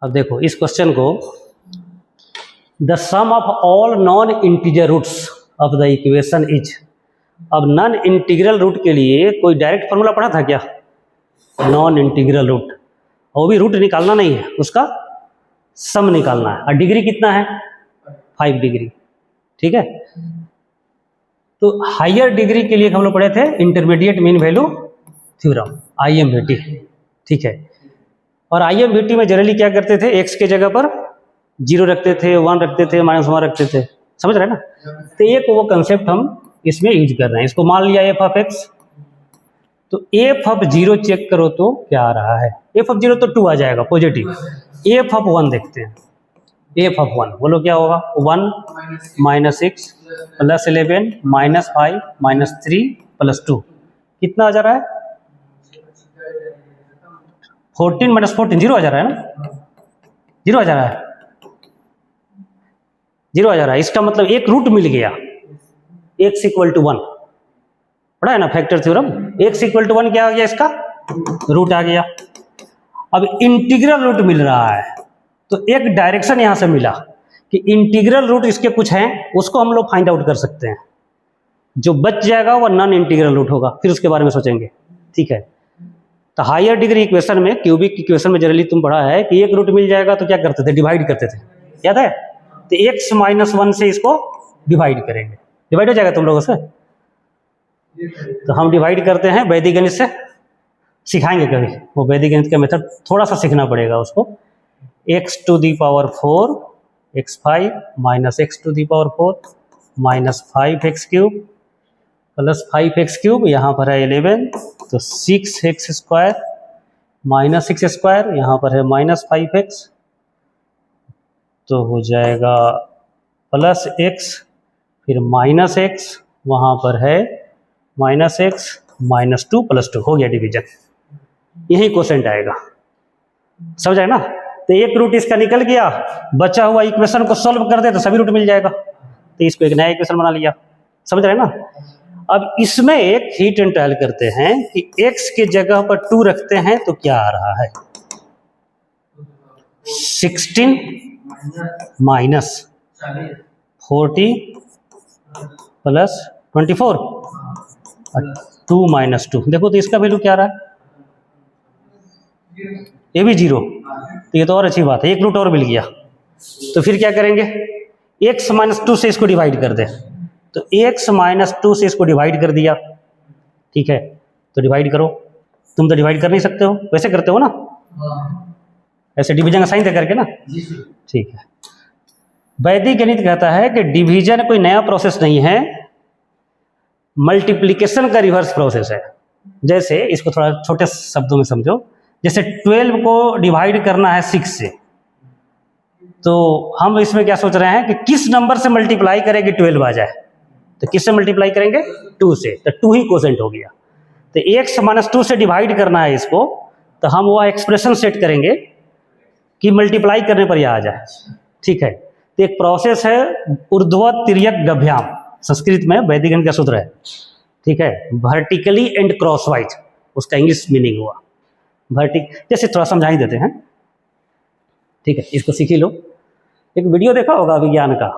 अब देखो इस क्वेश्चन को, the sum of all non integer roots of the equation is. अब नॉन इंटीग्रल रूट के लिए कोई डायरेक्ट फॉर्मूला पढ़ा था क्या? नॉन इंटीग्रल रूट, और वो भी रूट निकालना नहीं है, उसका सम निकालना है। और डिग्री कितना है? 5 डिग्री। ठीक है, तो हायर डिग्री के लिए हम लोग पढ़े थे intermediate mean value theorem, IMVT। ठीक है, और IMVT में जनरली क्या करते थे, x के जगह पर 0 रखते थे, 1 रखते थे, -1 रखते थे, समझ रहे हैं ना? तो एक वो कंसेप्ट हम इसमें यूज कर रहे हैं। इसको मान लिया f ऑफ x, तो f ऑफ 0 चेक करो तो क्या आ रहा है? f ऑफ 0 तो 2 आ जाएगा पॉजिटिव। f ऑफ 1 देखते हैं, f ऑफ 1 बोलो क्या होगा? 1 -6 + 11 -5 -3 + 2 कितना आ जा रहा है? 14 - 14 0 आ जा रहा है ना? 0 आ जा रहा है, 0 आ जा रहा है। इसका मतलब एक रूट मिल गया, x = 1 पढ़ा है ना फैक्टर थ्योरम। x = 1 क्या आ गया? इसका रूट आ गया। अब इंटीग्रल रूट मिल रहा है, तो एक डायरेक्शन यहां से मिला कि इंटीग्रल रूट इसके कुछ हैं, उसको हम लोग फाइंड आउट कर सकते हैं। जो बच जाएगा वो नॉन इंटीग्रल रूट होगा, फिर उसके बारे में सोचेंगे। ठीक है, तो हायर डिग्री इक्वेशन में, क्यूबिक इक्वेशन में जनरली तुम पढ़ा है कि एक रूट मिल जाएगा तो क्या करते थे? डिवाइड करते थे, याद है? तो x - 1 से इसको डिवाइड करेंगे, डिवाइड हो जाएगा तुम लोगों से। तो हम डिवाइड करते हैं वैदिक गणित से, सिखाएंगे कभी, वो वैदिक गणित का मेथड थोड़ा सा सीखना पड़ेगा उसको। x⁴ x5 - x⁴ -5x³ + 5x³ यहाँ पर है 11, तो 6x² -6² यहाँ पर है -5x, तो हो जाएगा +x, फिर -x, वहाँ पर है -x -2 + 2, हो गया डिवीजन। यही क्वोशेंट आएगा, समझ आए ना? तो एक रूट इसका निकल गया, बचा हुआ इक्वेशन को सॉल्व कर दे तो सभी रूट मिल जाएगा, तो इसको एक नया इक्वेशन बना लिया, समझ रहे हैं ना? अब इसमें एक हीट एंड ट्रायल करते हैं कि x के जगह पर 2 रखते हैं तो क्या आ रहा है? 16 - 40 + 24 2 - 2, देखो तो इसका वैल्यू क्या आ रहा है? ये भी 0, तो ये तो और अच्छी बात है, एक रूट और मिल गया। तो फिर क्या करेंगे? x - 2 से इसको डिवाइड कर दे, तो x - 2 से इसको डिवाइड कर दिया। ठीक है, तो डिवाइड करो। तुम तो डिवाइड कर नहीं सकते हो, वैसे करते हो ना, ऐसे डिवीजन का साइन दे करके ना। ठीक है, वैदिक गणित कहता है कि डिवीजन कोई नया प्रोसेस नहीं है, मल्टीप्लिकेशन का रिवर्स प्रोसेस है। जैसे इसको थोड़ा छोटे शब्दों में समझो, जैसे 12 को डिवाइड करना है 6 से, तो हम इसमें क्या सोच रहे हैं कि किस नंबर से मल्टीप्लाई करेंगे 12 आ जाए? तो किससे मल्टीप्लाई करेंगे? 2 से, तो 2 ही क्वोशेंट हो गया। तो x - 2 से डिवाइड करना है इसको, तो हम वह एक्सप्रेशन सेट करेंगे कि मल्टीप्लाई करने पर यह आ जाए। ठीक है, तो एक प्रोसेस है ऊर्ध्व तिर्यक गभ्याम, संस्कृत में वैदिक गणित का सूत्र है। ठीक है, वर्टिकली एंड क्रॉसवाइज, उसका इंग्लिश मीनिंग हुआ जैसे थोड़ा समझा ही देते हैं। ठीक है, इसको सीख ही लो। एक वीडियो देखा होगा विज्ञान का,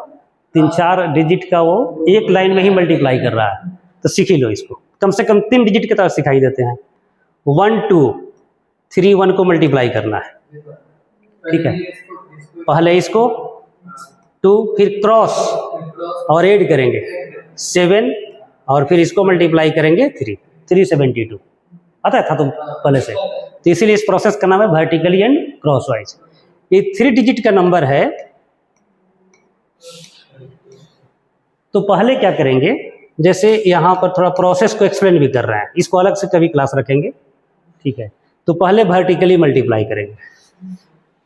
3-4 डिजिट का, वो एक लाइन में ही मल्टीप्लाई कर रहा है, तो सीख ही लो इसको। कम से कम 3 डिजिट के तरह सिखाई देते हैं। 1 2 3 1 को मल्टीप्लाई करना है। ठीक है, पहले इसको 2, फिर क्रॉस और ऐड करेंगे 7, और फिर इसको मल्टीप्लाई करेंगे 372। आता था तुम पहले से, तो इसीलिए इस प्रोसेस का नाम है वर्टिकली एंड क्रॉसवाइज। ये 3 डिजिट का नंबर है, तो पहले क्या करेंगे, जैसे यहाँ पर थोड़ा प्रोसेस को एक्सप्लेन भी कर रहे हैं, इसको अलग से कभी क्लास रखेंगे। ठीक है, तो पहले वर्टिकली मल्टीप्लाई करेंगे,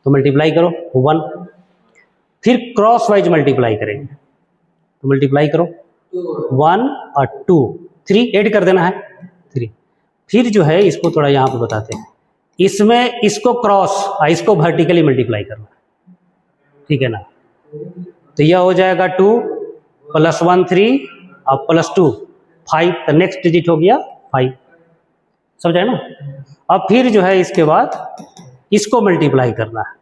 तो मल्टीप्लाई करो 1, फिर क्रॉस वाइज मल्टीप्लाई करेंगे, तो मल्टीप्लाई करो 1 और 2, 3 ऐड कर देना है 3। फिर जो है इसको थोड़ा यहाँ पे बताते हैं, इसमें इसको क्रॉस और इसको वर्टिकली मल्टीप्लाई करना है। ठीक है ना, तो यह हो जाएगा 2 + 1 3 और +2 5, तो नेक्स्ट डिजिट हो गया 5, समझ आए ना? अब फिर जो है इसके बाद इसको मल्टीप्लाई करना है,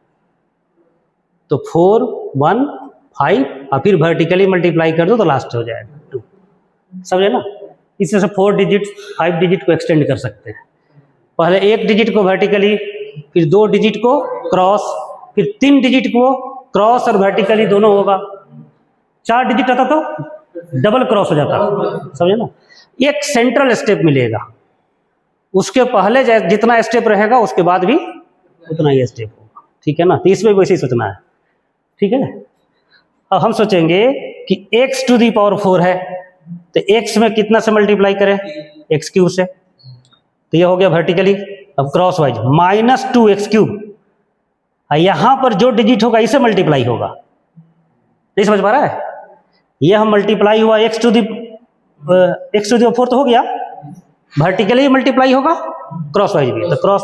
तो 4 1 5 और फिर वर्टिकली मल्टीप्लाई कर दो तो लास्ट हो जाएगा 2। समझे ना? इससे से 4 डिजिट 5 डिजिट को एक्सटेंड कर सकते हैं। पहले 1 डिजिट को वर्टिकली, फिर 2 डिजिट को क्रॉस, फिर 3 डिजिट को क्रॉस और वर्टिकली दोनों होगा। 4 डिजिट रहता तो डबल क्रॉस हो जाता। समझे ना? एक सेंट्रल स्टेप मिलेगा, उसके पहले जितना स्टेप रहेगा उसके बाद भी उतना ही स्टेप होगा। ठीक है ना? तो इसमें वैसे ही सोचना है। ठीक है? अब हम सोचेंगे कि x टू दी पावर 4 है, तो x में कितना से मल्टीप्लाई करें? x क्यूब से। तो ये हो गया वर्टिकली। अब क्रॉस वाइज -2x क्यूब, यहां पर जो डिजिट होगा इसे मल्टीप्लाई होगा। नहीं समझ पा रहा है? यह हम मल्टीप्लाई हुआ x टू दी 4 तो हो गया, वर्टिकली मल्टीप्लाई होगा, क्रॉस वाइज भी। तो क्रॉस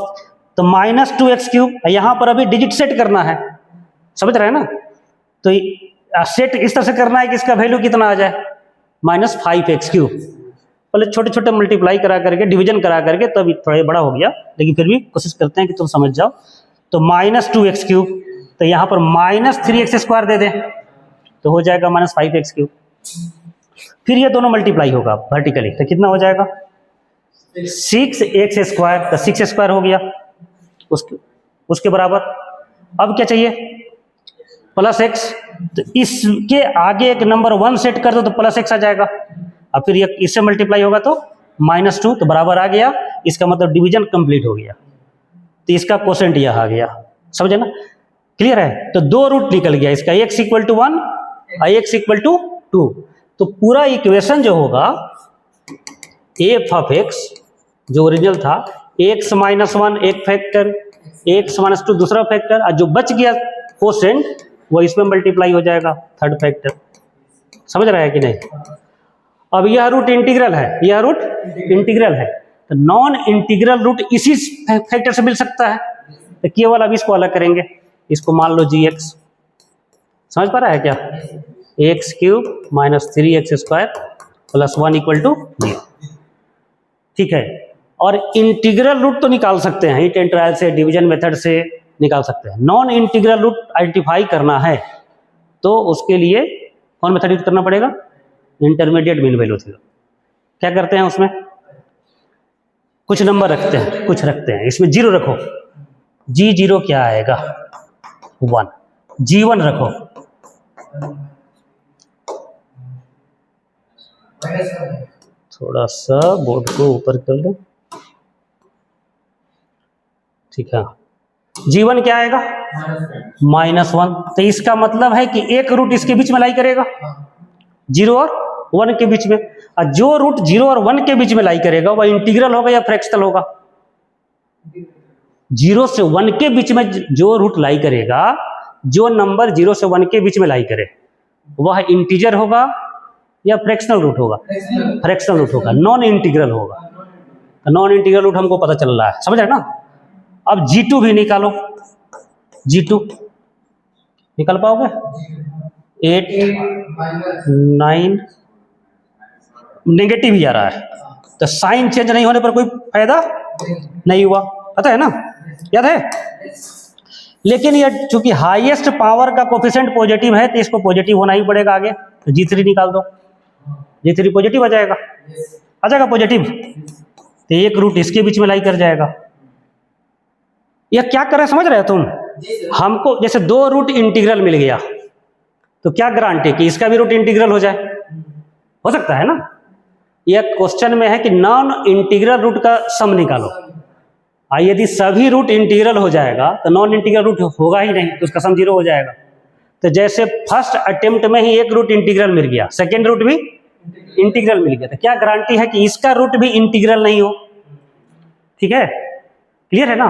तो -2x क्यूब, यहां पर अभी डिजिट सेट करना है। समझ रहे हैं ना? तो सेट इस तरह से करना है कि इसका वैल्यू कितना आ जाए, -5x क्यूब। पहले छोटे छोटे मल्टीप्लाई करा करके, डिवीजन करा करके, तब थोड़ा बड़ा हो गया, लेकिन फिर भी कोशिश करते हैं कि तुम समझ जाओ। तो -2x क्यूब, तो यहाँ पर -3x स्क्वायर दे दें तो हो जाएगा -5x क्यूब। फिर ये दोनों मल्टीप्लाई होगा वर्टिकली, तो कितना हो जाएगा 6x स्क्वायर, तो 6 स्क्वायर हो गया उसके बराबर। अब क्या चाहिए? +x। तो इसके आगे एक नंबर 1 सेट कर दो तो +x आ जाएगा, और फिर ये इससे मल्टीप्लाई होगा तो -2, तो बराबर आ गया। इसका मतलब डिवीजन कंप्लीट हो गया, तो इसका कोसेंट यह आ गया। समझे ना? क्लियर है? तो 2 रूट निकल गया इसका, x = 1 और x = 2। तो पूरा इक्वेशन जो होगा f ऑफ x जो ओरिजिनल था, x - 1 एक फैक्टर, x - 2 दूसरा फैक्टर, और जो बच गया कोसेंट वो इसमें मल्टीप्लाई हो जाएगा, थर्ड फैक्टर। समझ रहा है कि नहीं? अब यह रूट इंटीग्रल है, यह रूट इंटीग्रल है, तो नॉन इंटीग्रल रूट इसी फैक्टर से मिल सकता है। तो केवल अब इसको अलग करेंगे, इसको मान लो gx। समझ पा रहा है क्या? x³ - 3x² + 1 = 0। ठीक है? और इंटीग्रल रूट तो निकाल सकते हैं, हिट एंड ट्रायल से, डिवीजन मेथड से निकाल सकते हैं। नॉन इंटीग्रल रूट आइडेंटिफाई करना है तो उसके लिए कौन मेथड यूज करना पड़ेगा? Intermediate mean value theorem. क्या करते हैं उसमें? कुछ नंबर रखते हैं, कुछ रखते हैं, इसमें 0 रखो, g0 क्या आएगा? 1। g1 रखो, थोड़ा सा बोर्ड को ऊपर कर लो। ठीक है, g1 क्या आएगा? -1। तो इसका मतलब है कि एक रूट इसके बीच में लाई करेगा, 0 और 1 के बीच में। और जो रूट 0 और 1 के बीच में लाई करेगा वह इंटीग्रल होगा या फ्रैक्शनल होगा? 0 से 1 के बीच में जो रूट लाई करेगा, जो नंबर 0 से 1 के बीच में लाई करे, वह इंटीजर होगा या फ्रैक्शनल रूट होगा? फ्रैक्शनल रूट होगा, नॉन इंटीग्रल होगा। तो नॉन इंटीग्रल रूट हमको पता चल रहा है, समझ रहे ना? अब g2 भी निकालो, g2 निकाल पाओगे? 8 9 नेगेटिव ही आ रहा है, तो साइन चेंज नहीं होने पर कोई फायदा नहीं हुआ, पता है ना? याद है? लेकिन ये चूंकि हाईएस्ट पावर का कोफिशिएंट पॉजिटिव है तो इसको पॉजिटिव होना ही पड़ेगा आगे। तो g3 निकाल दो, g3 पॉजिटिव आ जाएगा, आ जाएगा पॉजिटिव, तो एक रूट इसके बीच में लाई कर जाएगा। यह क्या कर रहे हैं समझ रहे हो तुम? हमको जैसे 2 रूट इंटीग्रल मिल गया, तो क्या गारंटी कि इसका भी रूट इंटीग्रल हो जाए? हो सकता है ना? यह क्वेश्चन में है कि नॉन इंटीग्रल रूट का सम निकालो। यदि सभी रूट इंटीग्रल हो जाएगा तो नॉन इंटीग्रल रूट होगा ही नहीं, तो उसका सम 0 हो जाएगा। तो जैसे फर्स्ट अटेम्प्ट में ही एक रूट इंटीग्रल मिल गया, सेकेंड रूट भी इंटीग्रल मिल गया, तो क्या गारंटी है कि इसका रूट भी इंटीग्रल नहीं हो? ठीक है, क्लियर है ना?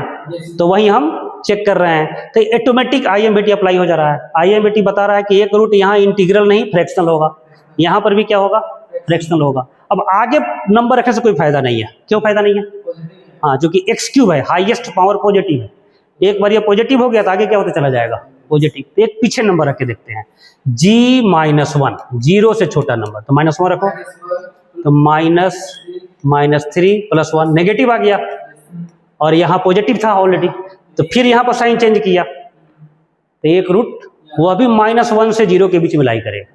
तो वही हम चेक कर रहे हैं, तो ऑटोमेटिक IMVT अप्लाई हो जा रहा है। IMVT बता रहा है कि एक रूट यहाँ इंटीग्रल नहीं फ्रैक्शनल होगा, यहाँ पर भी क्या होगा? फ्रैक्शनल होगा। अब आगे नंबर रखने से कोई फायदा नहीं है। क्यों फायदा नहीं है? हाँ, जो कि x³ है, हाईएस्ट पावर पॉजिटिव है। एक बार ये पॉजिटिव हो गया तो आगे क्या होता चला जाएगा? पॉजिटिव। तो एक पीछे नंबर रख के देखते हैं, g-1, 0 से छोटा नंबर, तो -1 रखो, तो -3 + 1 नेगेटिव आ गया, और यहाँ पॉजिटिव था ऑलरेडी, तो फिर यहाँ पर साइन चेंज किया, तो एक रूट वो अभी -1 से 0 के बीच में लाई करेगा।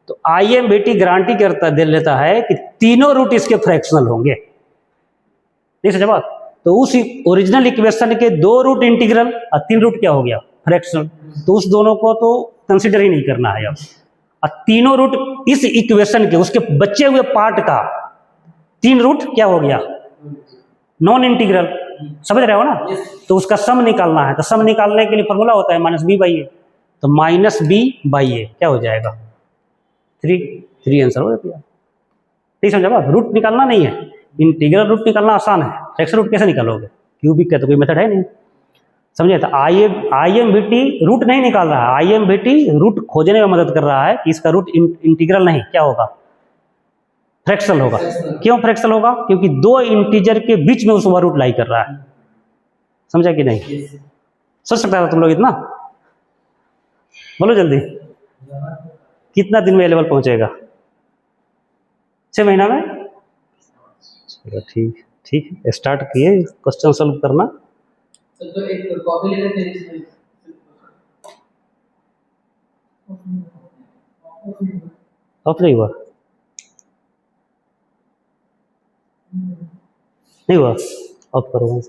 तो IMVT गारंटी करता दे लेता है कि तीनों रूट इसके फ्रैक्शनल होंगे। ठीक है बात। तो उस ओरिजिनल इक्वेशन के 2 रूट इंटीग्रल और 3 रूट क्या हो गया फ्रैक्शनल, तो उस दोनों को तो कंसिडर ही नहीं करना है अब। और तीनों रूट इस इक्वेशन के उसके बचे हुए पार्ट का 3 रूट क्या हो गया नॉन इंटीग्रल, समझ रहे हो ना। तो उसका सम निकालना है, तो सम निकालने के लिए फॉर्मूला होता है -b/a, तो -b/a क्या हो जाएगा 3 आंसर हो जाएगा। ठीक समझा बात। रूट निकालना नहीं है, इंटीग्रल रूट निकालना आसान है, फ्रैक्शन रूट कैसे निकालोगे, क्यूबिक का तो कोई मेथड है नहीं, समझे। तो IMVT रूट नहीं निकाल रहा है, IMVT रूट खोजने में मदद कर रहा है कि इसका रूट इंटीग्रल नहीं क्या होगा फ्रैक्शनल होगा। क्यों फ्रैक्शनल होगा, क्योंकि 2 इंटीजर के बीच में उसका रूट लाई कर रहा है, समझा कि नहीं। सोच सकता था तुम लोग इतना, बोलो जल्दी। कितना दिन में लेवल पहुंचेगा 6 महीना में। चलो ठीक ठीक है, स्टार्ट किए क्वेश्चन सॉल्व करना। तो एक कॉपी ले लेते हैं, ऑफ नहीं हुआ, नहीं हुआ, ऑफ करो।